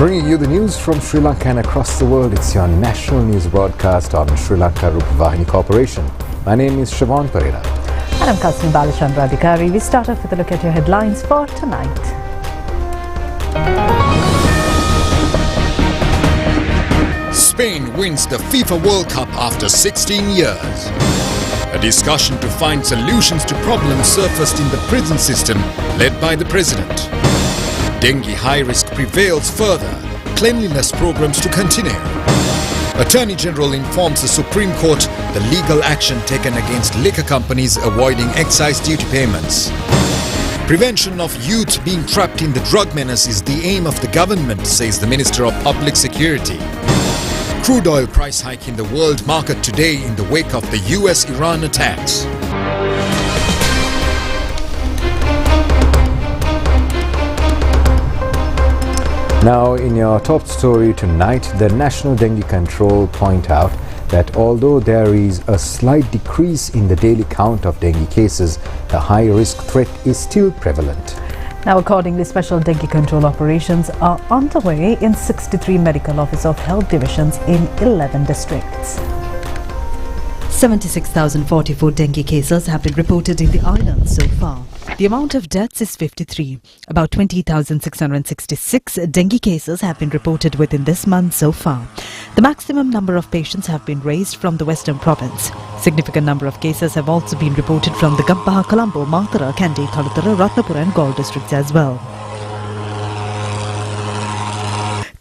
Bringing you the news from Sri Lanka and across the world, it's your national news broadcast on Sri Lanka Rupavahini Corporation. My name is Siobhan Pereira. And I'm Kasmi Balachandra Adhikari. We start off with a look at your headlines for tonight. Spain wins the FIFA World Cup after 16 years. A discussion to find solutions to problems surfaced in the prison system led by the president. Dengue high risk prevails further. Cleanliness programs to continue. Attorney General informs the Supreme Court the legal action taken against liquor companies avoiding excise duty payments. Prevention of youth being trapped in the drug menace is the aim of the government, says the Minister of Public Security. Crude oil price hike in the world market today in the wake of the US-Iran attacks. Now, in your top story tonight, the National Dengue Control point out that although there is a slight decrease in the daily count of dengue cases, the high-risk threat is still prevalent. Now, accordingly, special dengue control operations are underway in 63 Medical Office of Health divisions in 11 districts. 76,044 dengue cases have been reported in the island so far. The amount of deaths is 53. About 20,666 dengue cases have been reported within this month so far. The maximum number of patients have been raised from the Western Province. Significant number of cases have also been reported from the Gambha, Colombo, Matara, Kandy, Kalutara, Ratnapura and Galle districts as well.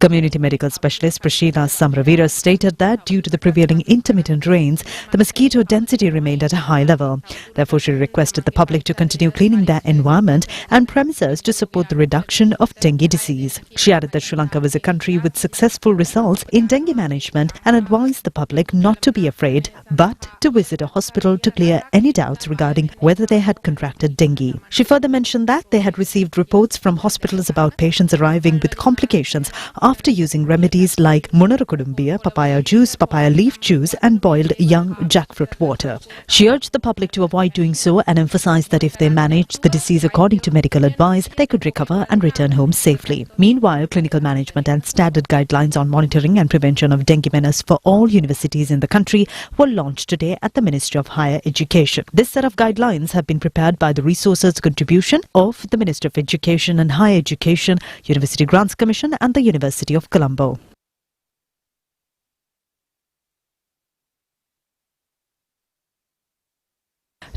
Community medical specialist Prashila Samravira stated that due to the prevailing intermittent rains, the mosquito density remained at a high level. Therefore, she requested the public to continue cleaning their environment and premises to support the reduction of dengue disease. She added that Sri Lanka was a country with successful results in dengue management and advised the public not to be afraid, but to visit a hospital to clear any doubts regarding whether they had contracted dengue. She further mentioned that they had received reports from hospitals about patients arriving with complications after using remedies like Munarakudumbia, papaya juice, papaya leaf juice and boiled young jackfruit water. She urged the public to avoid doing so and emphasized that if they managed the disease according to medical advice, they could recover and return home safely. Meanwhile, clinical management and standard guidelines on monitoring and prevention of dengue menace for all universities in the country were launched today at the Ministry of Higher Education. This set of guidelines have been prepared by the resources contribution of the Minister of Education and Higher Education, University Grants Commission and the University of Colombo.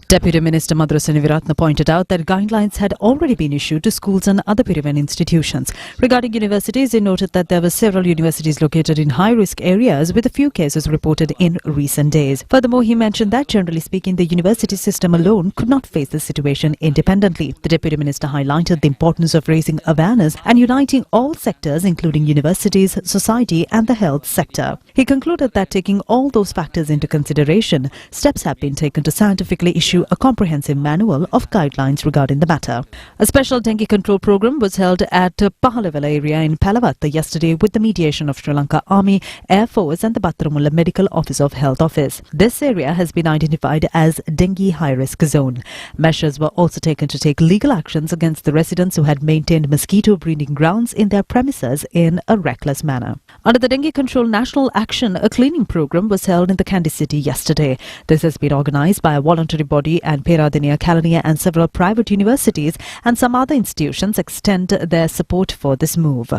Deputy Minister Madhurasani Viratna pointed out that guidelines had already been issued to schools and other Pirivan institutions. Regarding universities, he noted that there were several universities located in high-risk areas with a few cases reported in recent days. Furthermore, he mentioned that generally speaking, the university system alone could not face the situation independently. The Deputy Minister highlighted the importance of raising awareness and uniting all sectors, including universities, society and the health sector. He concluded that taking all those factors into consideration, steps have been taken to scientifically issue a comprehensive manual of guidelines regarding the matter. A special dengue control program was held at Pahalawala area in Palavatta yesterday with the mediation of Sri Lanka Army, Air Force and the Battaramulla Medical Office of Health Office. This area has been identified as dengue high-risk zone. Measures were also taken to take legal actions against the residents who had maintained mosquito breeding grounds in their premises in a reckless manner. Under the Dengue Control National Action, a cleaning program was held in the Kandy city yesterday. This has been organized by a voluntary body and Peradeniya, Kalaniya and several private universities and some other institutions extend their support for this move.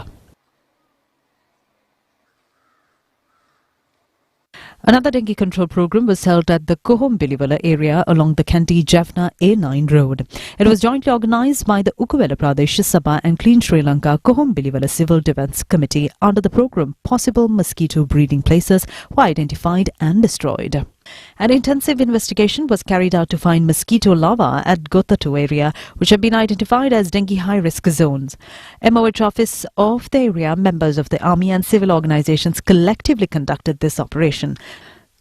Another dengue control program was held at the Kohombiliwala area along the Kandy-Jaffna A9 road. It was jointly organized by the Ukuvela Pradesh Sabha and Clean Sri Lanka Kohombiliwala Civil Defence Committee. Under the program, possible mosquito breeding places were identified and destroyed. An intensive investigation was carried out to find mosquito larvae at Gotatu area, which have been identified as dengue high-risk zones. MOH office of the area, members of the army and civil organizations collectively conducted this operation.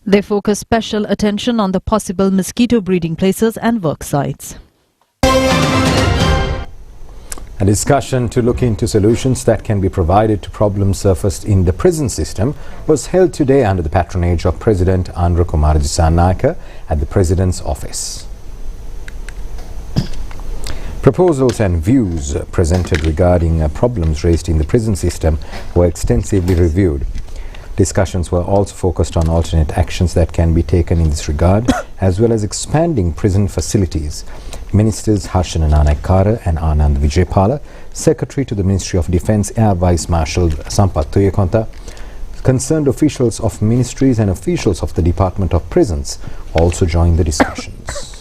They focused special attention on the possible mosquito breeding places and work sites. A discussion to look into solutions that can be provided to problems surfaced in the prison system was held today under the patronage of President Andra Kumar Dissanayake at the President's office. Proposals and views presented regarding problems raised in the prison system were extensively reviewed. Discussions were also focused on alternate actions that can be taken in this regard, as well as expanding prison facilities. Ministers Harshana Nanayakkara and Anand Vijaypala, Secretary to the Ministry of Defence Air Vice Marshal Sampath Tuyakonta, concerned officials of ministries and officials of the Department of Prisons also joined the discussions.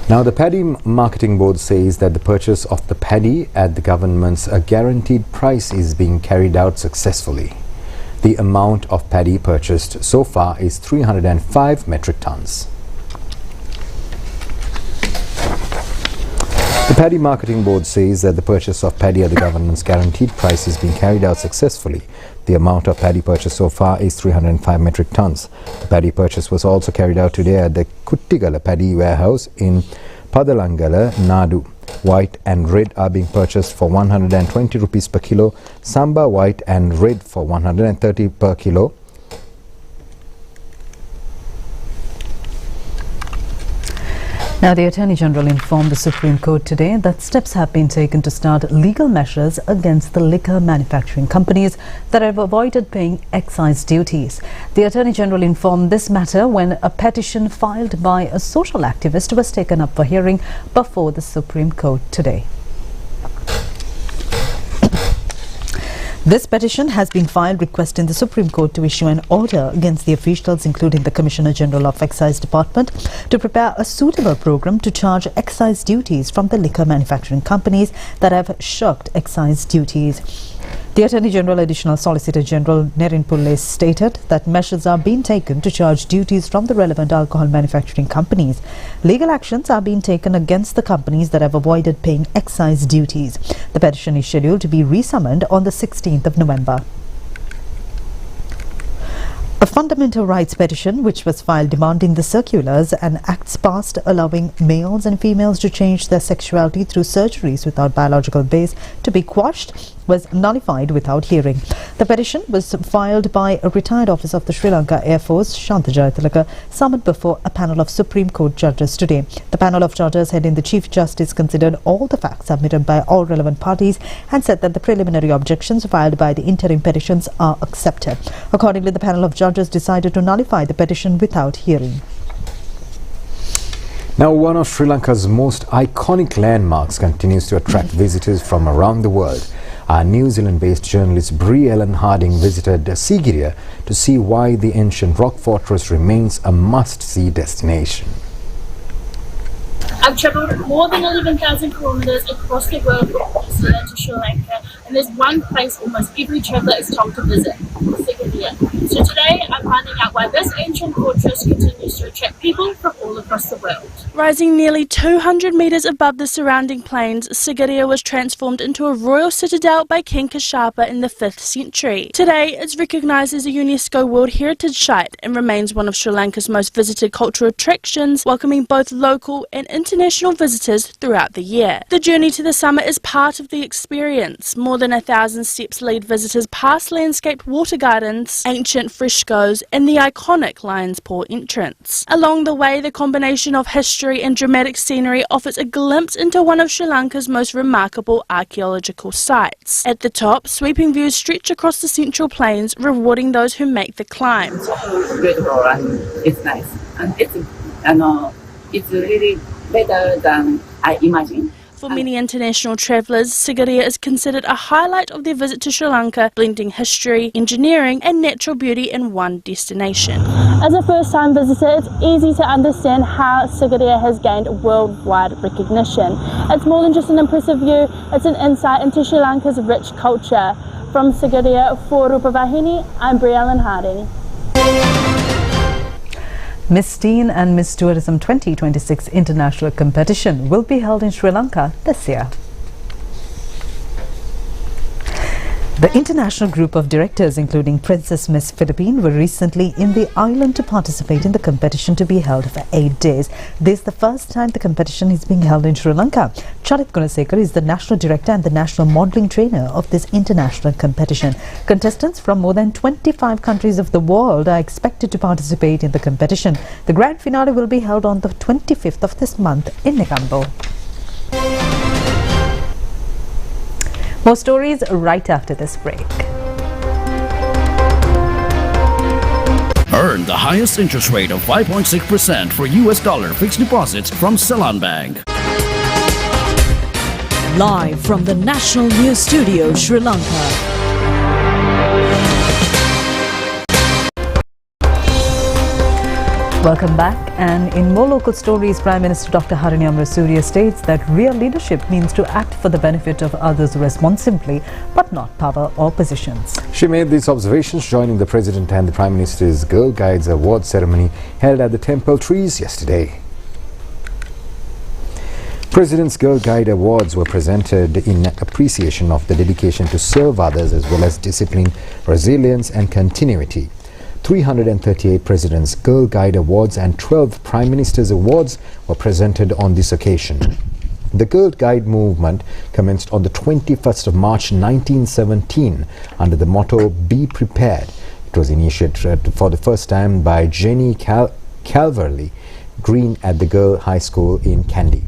Now, the Paddy Marketing Board says that the purchase of the paddy at the government's guaranteed price is being carried out successfully. The amount of paddy purchased so far is 305 metric tons. The Paddy Marketing Board says that the purchase of paddy at the government's guaranteed price is being carried out successfully. The amount of paddy purchased so far is 305 metric tons. The paddy purchase was also carried out today at the Kuttigala Paddy Warehouse in Padalangala, Nadu. White and red are being purchased for 120 rupees per kilo, Samba white and red for 130 per kilo. Now, the Attorney General informed the Supreme Court today that steps have been taken to start legal measures against the liquor manufacturing companies that have avoided paying excise duties. The Attorney General informed this matter when a petition filed by a social activist was taken up for hearing before the Supreme Court today. This petition has been filed requesting the Supreme Court to issue an order against the officials, including the Commissioner General of Excise Department, to prepare a suitable program to charge excise duties from the liquor manufacturing companies that have shirked excise duties. The Attorney General, Additional Solicitor General Nerin Pulle stated that measures are being taken to charge duties from the relevant alcohol manufacturing companies. Legal actions are being taken against the companies that have avoided paying excise duties. The petition is scheduled to be resummoned on the 16th of November. A fundamental rights petition, which was filed demanding the circulars and acts passed allowing males and females to change their sexuality through surgeries without biological base, to be quashed, was nullified without hearing. The petition was filed by a retired officer of the Sri Lanka Air Force, Shanta Jayatilaka, summoned before a panel of Supreme Court judges today. The panel of judges heading the Chief Justice considered all the facts submitted by all relevant parties and said that the preliminary objections filed by the interim petitions are accepted. Accordingly, the panel of judges decided to nullify the petition without hearing. Now, one of Sri Lanka's most iconic landmarks continues to attract visitors from around the world. Our New Zealand-based journalist Brie Ellen Harding visited Sigiriya to see why the ancient rock fortress remains a must-see destination. I've travelled more than 11,000 kilometres across the world from New Zealand to Sri Lanka, and there's one place almost every traveller is told to visit, Sigiriya. So today I'm finding out why this ancient fortress continues to attract people from all across the world. Rising nearly 200 metres above the surrounding plains, Sigiriya was transformed into a royal citadel by King Kashapa in the 5th century. Today it's recognised as a UNESCO World Heritage Site and remains one of Sri Lanka's most visited cultural attractions, welcoming both local and international visitors throughout the year. The journey to the summit is part of the experience. More than 1,000 steps lead visitors past landscaped water gardens, ancient frescoes and the iconic Lion's Paw entrance. Along the way, the combination of history and dramatic scenery offers a glimpse into one of Sri Lanka's most remarkable archaeological sites. At the top, sweeping views stretch across the central plains, rewarding those who make the climb. It's beautiful and it's nice and it's really better than I imagined. For many international travellers, Sigiriya is considered a highlight of their visit to Sri Lanka, blending history, engineering and natural beauty in one destination. As a first-time visitor, it's easy to understand how Sigiriya has gained worldwide recognition. It's more than just an impressive view, it's an insight into Sri Lanka's rich culture. From Sigiriya for Rupavahini, I'm Brie Ellen Harding. Miss Teen and Miss Tourism 2026 international competition will be held in Sri Lanka this year. The international group of directors, including Princess Miss Philippine, were recently in the island to participate in the competition to be held for 8 days. This is the first time the competition is being held in Sri Lanka. Charit Gunasekar is the national director and the national modelling trainer of this international competition. Contestants from more than 25 countries of the world are expected to participate in the competition. The grand finale will be held on the 25th of this month in Negombo. More stories right after this break. Earn the highest interest rate of 5.6% for US dollar fixed deposits from Ceylon Bank. Live from the National News Studio, Sri Lanka. Welcome back, and in more local stories, Prime Minister Dr. Harini Amarasuriya states that real leadership means to act for the benefit of others responsibly, but not power or positions. She made these observations joining the President and the Prime Minister's Girl Guides Award ceremony held at the Temple Trees yesterday. President's Girl Guide Awards were presented in appreciation of the dedication to serve others as well as discipline, resilience and continuity. 338 President's Girl Guide Awards and 12 Prime Minister's Awards were presented on this occasion. The Girl Guide movement commenced on the 21st of March 1917 under the motto "Be Prepared." It was initiated for the first time by Jenny Calverley Green at the Girl High School in Kandy.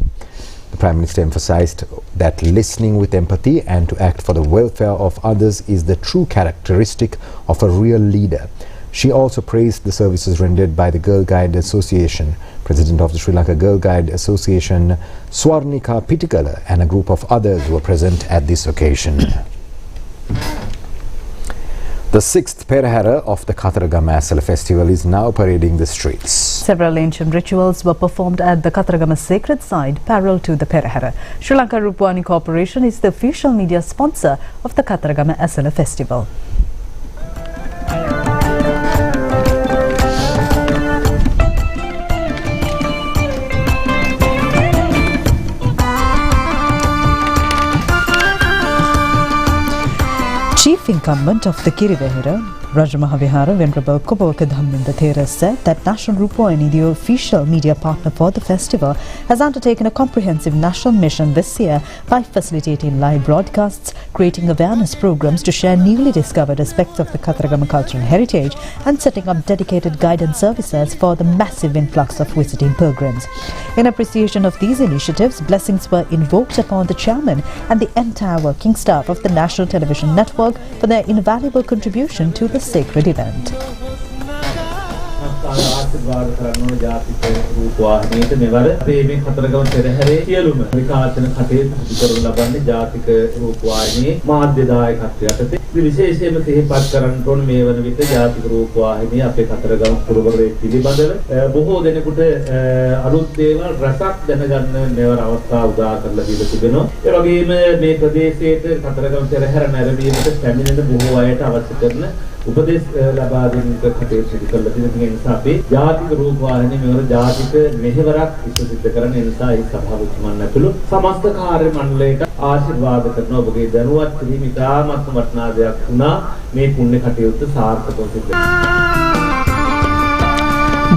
The Prime Minister emphasized that listening with empathy and to act for the welfare of others is the true characteristic of a real leader. She also praised the services rendered by the Girl Guide Association. President of the Sri Lanka Girl Guide Association, Swarnika Pitikala, and a group of others were present at this occasion. The 6th Perahara of the Kataragama Asala festival is now parading the streets. Several ancient rituals were performed at the Kataragama sacred site parallel to the Perahara. Sri Lanka Rupavahini Corporation is the official media sponsor of the Kataragama Asala festival. Chief incumbent of the Kirivehera, Rajamahawihara Venerable Kobawaka Dhamminda Thera said that National Rupavahini, the official media partner for the festival, has undertaken a comprehensive national mission this year by facilitating live broadcasts, creating awareness programs to share newly discovered aspects of the Kataragama cultural heritage, and setting up dedicated guidance services for the massive influx of visiting pilgrims. In appreciation of these initiatives, blessings were invoked upon the chairman and the entire working staff of the National Television Network for their invaluable contribution to the sacred event. ආශිර්වාද කරනවා ජාතික රූපවාහිනියට මෙවර මේ කතරගම පෙරහැරේ සියලුම විකාශන කටයුතු සිදු කරන ලබන්නේ ජාතික රූපවාහිනියේ මාධ්‍ය දායකත්වයට යටතේ. විශේෂයෙන්ම සිහිපත් කරන්න ඕන මේ වන විට ජාතික රූපවාහිනිය අපේ කතරගම පුරවරේ පිළිබඳව බොහෝ දෙනෙකුට අලුත් දේවල් රසක් දැනගන්න මෙවර අවස්ථාව උදා කරලා දීලා තිබෙනවා. ඒ වගේම මේ ප්‍රදේශයේට කතරගම පෙරහැර නැරඹීමට පැමිණෙන බොහෝ අයට අවශ්‍ය කරන උපදෙස් ලබා දෙන්නට කටයුතු සිදු කරලා තියෙන නිසා අපි ජාතික රූපවාහිනිය මෙවර ජාතික මෙහෙවරක් සිදු කරන නිසා ඒ සභාව උතුමන් ඇතුළු සමස්ත කාර්ය මණ්ඩලයට ආශිර්වාද කරන ඔබගේ දැනුවත් කිරීම ඉතාමත් වටිනා දෙයක් වුණා මේ පුණ්‍ය කටයුත්ත සාර්ථකව සිදු වෙනවා.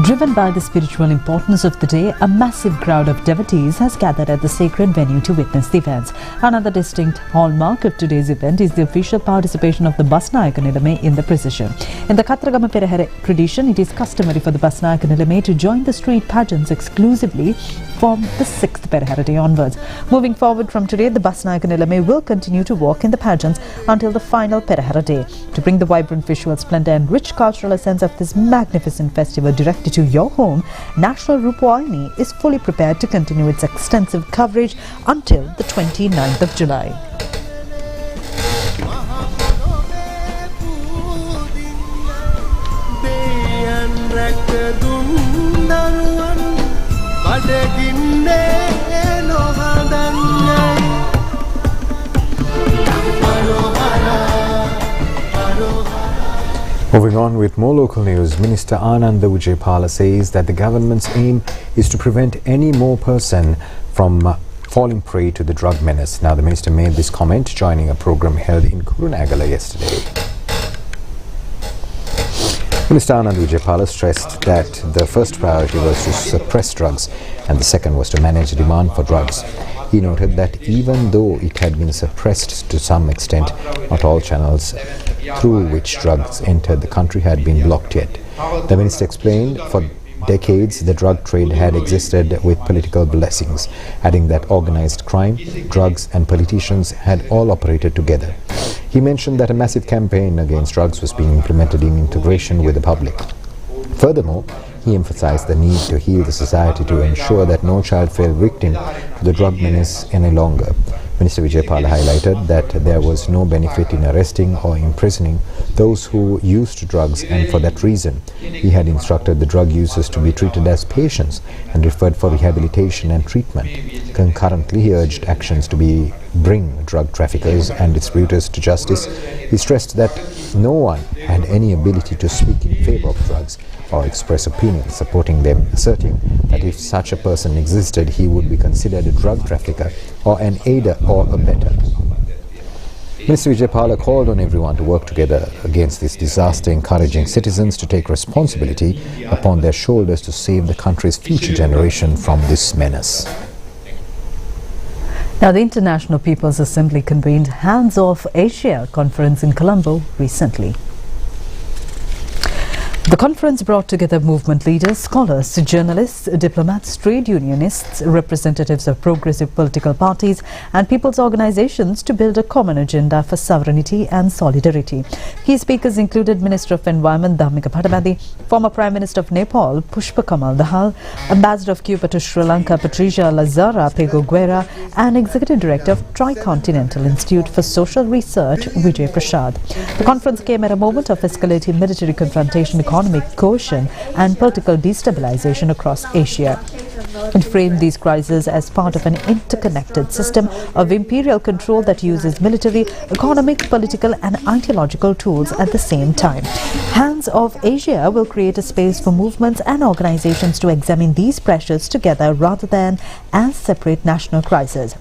Driven by the spiritual importance of the day, a massive crowd of devotees has gathered at the sacred venue to witness the events. Another distinct hallmark of today's event is the official participation of the Basnayaka Nilame in the procession. In the Kataragama Perahera tradition, it is customary for the Basnayaka Nilame to join the street pageants exclusively from the 6th Perahera day onwards. Moving forward from today, the Basnayaka Nilame will continue to walk in the pageants until the final Perahera day. To bring the vibrant visual splendor and rich cultural essence of this magnificent festival directly to your home, National Rupavahini is fully prepared to continue its extensive coverage until the 29th of July. Moving on with more local news, Minister Ananda Vijaypala says that the government's aim is to prevent any more person from falling prey to the drug menace. Now, the minister made this comment joining a program held in Kurunagala yesterday. Minister Anand Vijaypala stressed that the first priority was to suppress drugs and the second was to manage demand for drugs. He noted that even though it had been suppressed to some extent, not all channels through which drugs entered the country had been blocked yet. The minister explained for decades the drug trade had existed with political blessings, adding that organized crime, drugs and politicians had all operated together. He mentioned that a massive campaign against drugs was being implemented in integration with the public. Furthermore, he emphasized the need to heal the society to ensure that no child fell victim to the drug menace any longer. Minister Vijaypala highlighted that there was no benefit in arresting or imprisoning those who used drugs, and for that reason, he had instructed the drug users to be treated as patients and referred for rehabilitation and treatment. Concurrently, he urged actions to bring drug traffickers and distributors to justice. He stressed that no one had any ability to speak in favor of drugs or express opinions supporting them, asserting that if such a person existed, he would be considered a drug trafficker or an aider or abettor. Minister Vijaypala called on everyone to work together against this disaster, encouraging citizens to take responsibility upon their shoulders to save the country's future generation from this menace. Now, the International People's Assembly convened Hands Off Asia conference in Colombo recently. The conference brought together movement leaders, scholars, journalists, diplomats, trade unionists, representatives of progressive political parties and people's organizations to build a common agenda for sovereignty and solidarity. Key speakers included Minister of Environment Dhammika Paddy, former Prime Minister of Nepal Pushpa Kamal Dahal, Ambassador of Cuba to Sri Lanka Patricia Lazara Pegoguera and Executive Director of Tricontinental Institute for Social Research Vijay Prasad. The conference came at a moment of escalating military confrontation, economic coercion and political destabilization across Asia. It framed these crises as part of an interconnected system of imperial control that uses military, economic, political and ideological tools at the same time. Hands Off Asia will create a space for movements and organizations to examine these pressures together rather than as separate national crises.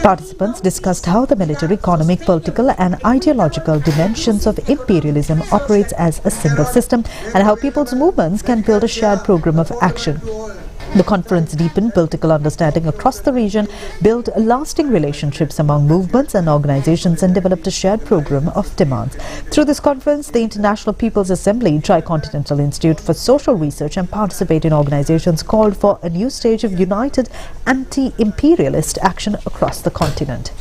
Participants discussed how the military, economic, political and ideological dimensions of imperialism operates as a single system and how people's movements can build a shared program of action. The conference deepened political understanding across the region, built lasting relationships among movements and organizations and developed a shared program of demands. Through this conference, the International People's Assembly, Tricontinental Institute for Social Research and participating organizations called for a new stage of united anti-imperialist action across the continent.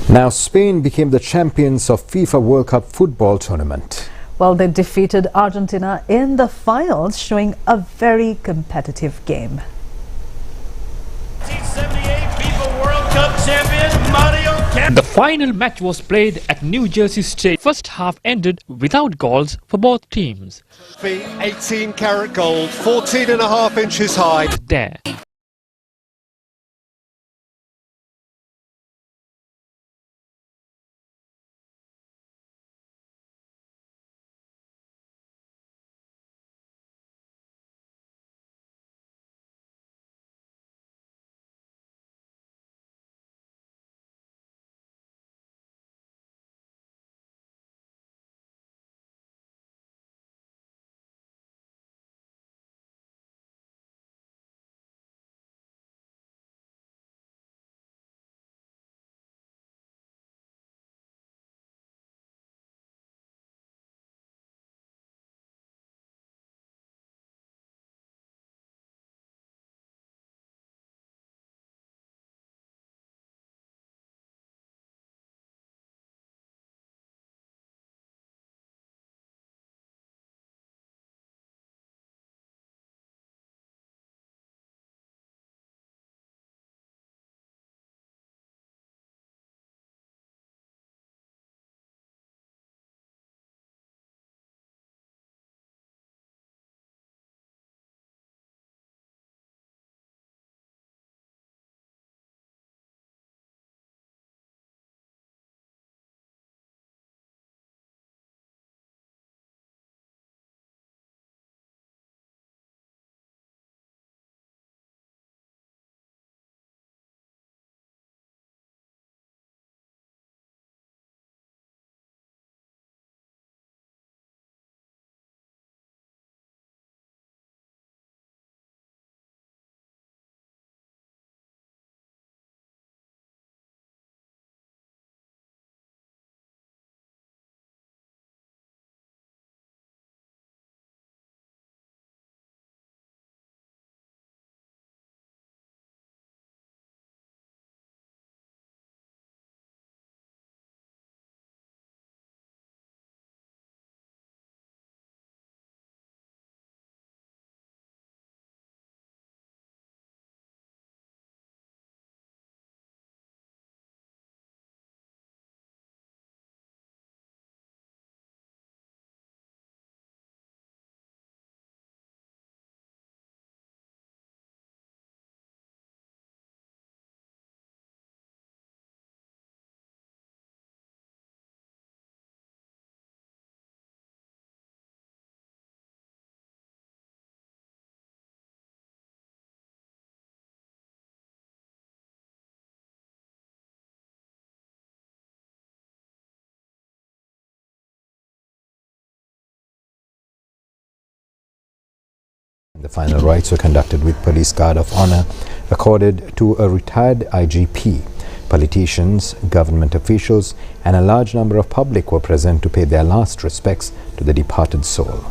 Now, Spain became the champions of FIFA World Cup football tournament. Well, they defeated Argentina in the finals, showing a very competitive game. 1978 FIFA World Cup champion Mario Kempes. The final match was played at New Jersey Stadium. First half ended without goals for both teams. 18-carat gold, 14.5 inches high. There. The final rites were conducted with police guard of honor accorded to a retired IGP. Politicians, government officials and a large number of public were present to pay their last respects to the departed soul.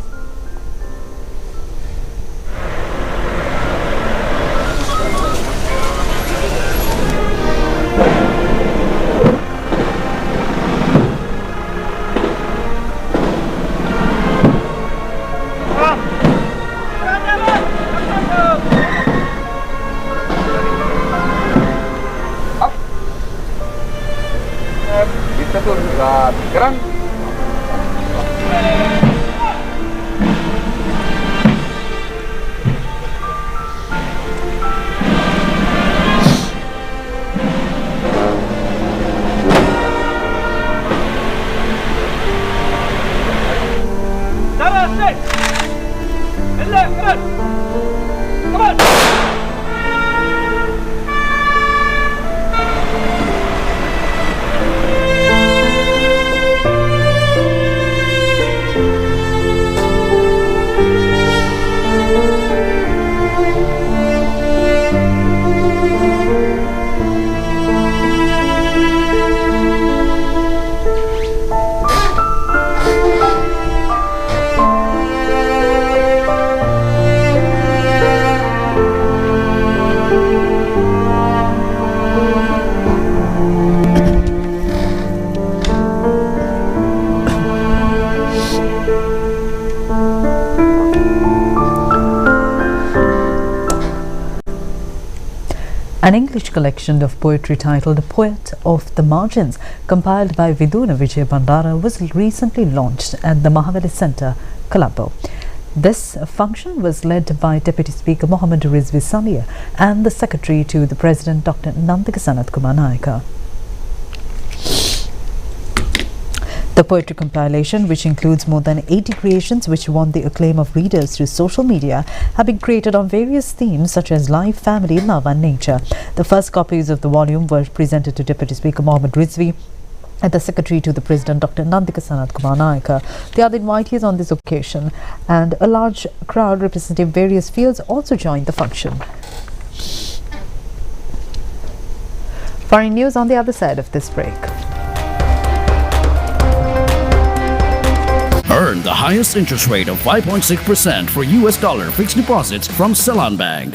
An English collection of poetry titled Poet of the Margins, compiled by Viduna Vijay Bandara, was recently launched at the Mahavali Centre, Colombo. This function was led by Deputy Speaker Mohammad Rizvi Salia and the Secretary to the President Dr. Nandika Sanat Kumar Nayaka. The poetry compilation, which includes more than 80 creations which won the acclaim of readers through social media, have been created on various themes such as life, family, love and nature. The first copies of the volume were presented to Deputy Speaker Mohammad Rizvi and the Secretary to the President Dr. Nandika Sanat Kumar Nayaka. The other invitees on this occasion and a large crowd representing various fields also joined the function. Foreign news on the other side of this break. Earn the highest interest rate of 5.6% for US dollar fixed deposits from Ceylon Bank.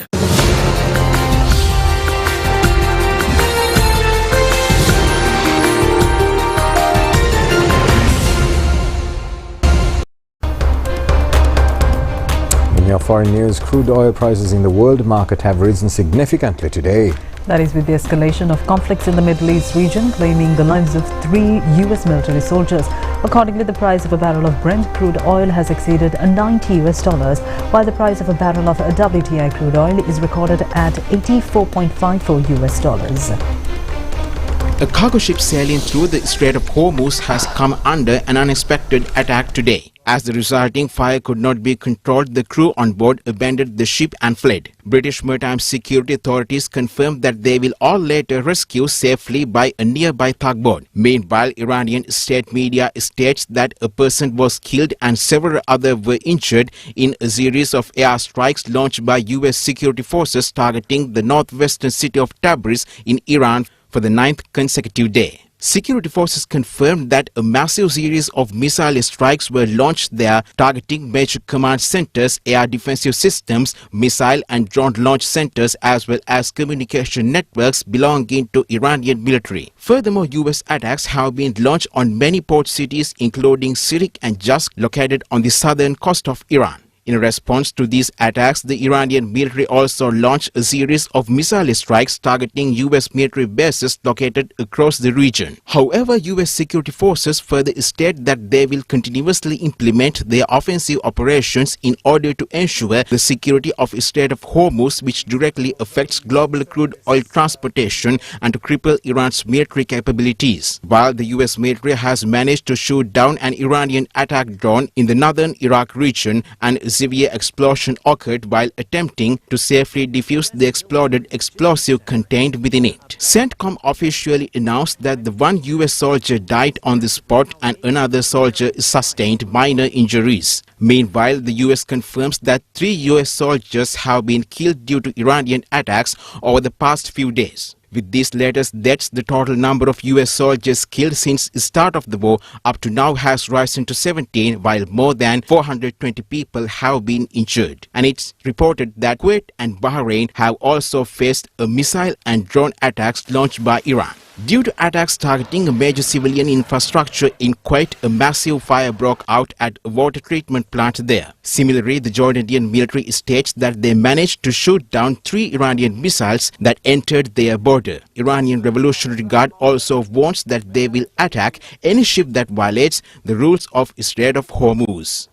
In your foreign news, crude oil prices in the world market have risen significantly today. That is with the escalation of conflicts in the Middle East region, claiming the lives of 3 US military soldiers. Accordingly, the price of a barrel of Brent crude oil has exceeded $90, while the price of a barrel of WTI crude oil is recorded at $84.54. A cargo ship sailing through the Strait of Hormuz has come under an unexpected attack today. As the resulting fire could not be controlled, the crew on board abandoned the ship and fled. British maritime security authorities confirmed that they will all later rescue safely by a nearby tugboat. Meanwhile, Iranian state media states that a person was killed and several others were injured in a series of airstrikes launched by US security forces targeting the northwestern city of Tabriz in Iran for the 9th consecutive day. Security forces confirmed that a massive series of missile strikes were launched there, targeting major command centers, air defensive systems, missile and drone launch centers, as well as communication networks belonging to Iranian military. Furthermore, US attacks have been launched on many port cities, including Sirik and Jask, located on the southern coast of Iran. In response to these attacks, the Iranian military also launched a series of missile strikes targeting US military bases located across the region. However, US security forces further state that they will continuously implement their offensive operations in order to ensure the security of the Strait of Hormuz, which directly affects global crude oil transportation, and to cripple Iran's military capabilities. While the US military has managed to shoot down an Iranian attack drone in the northern Iraq region and severe explosion occurred while attempting to safely defuse the exploded explosive contained within it. CENTCOM officially announced that the one US soldier died on the spot and another soldier sustained minor injuries. Meanwhile, the US confirms that 3 US soldiers have been killed due to Iranian attacks over the past few days. With these latest deaths, the total number of US soldiers killed since the start of the war up to now has risen to 17, while more than 420 people have been injured. And it's reported that Kuwait and Bahrain have also faced a missile and drone attacks launched by Iran. Due to attacks targeting a major civilian infrastructure in Kuwait, a massive fire broke out at a water treatment plant there. Similarly, the Jordanian military states that they managed to shoot down 3 Iranian missiles that entered their border. Iranian Revolutionary Guard also warns that they will attack any ship that violates the rules of Strait of Hormuz.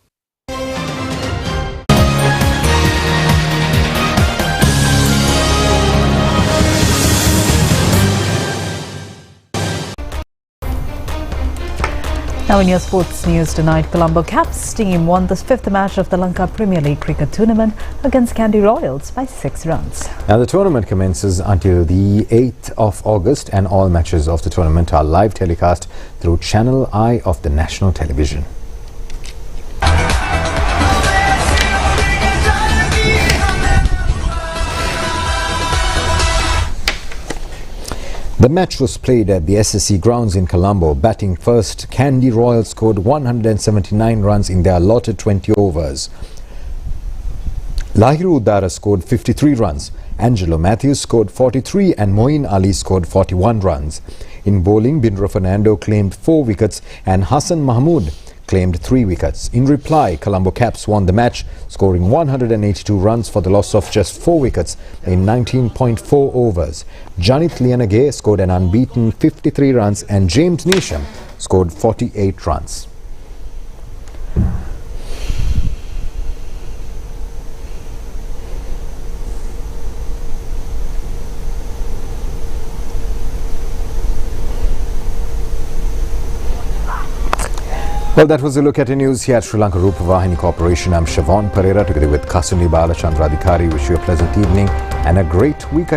Now in your sports news tonight, Colombo Caps team won the 5th match of the Lanka Premier League cricket tournament against Kandy Royals by 6 runs. Now the tournament commences until the 8th of August and all matches of the tournament are live telecast through Channel I of the national television. The match was played at the SSC grounds in Colombo. Batting first, Kandy Royals scored 179 runs in their allotted 20 overs. Lahiru Uddara scored 53 runs. Angelo Matthews scored 43 and Moeen Ali scored 41 runs. In bowling, Bindra Fernando claimed 4 wickets and Hassan Mahmood claimed 3 wickets. In reply, Colombo Caps won the match, scoring 182 runs for the loss of just 4 wickets in 19.4 overs. Janit Lianage scored an unbeaten 53 runs and James Neesham scored 48 runs. Well, that was a look at the news here at Sri Lanka Rupavahini Corporation. I'm Siobhan Pereira together with Kasuni Balachandra Adhikari. Wish you a pleasant evening and a great week ahead.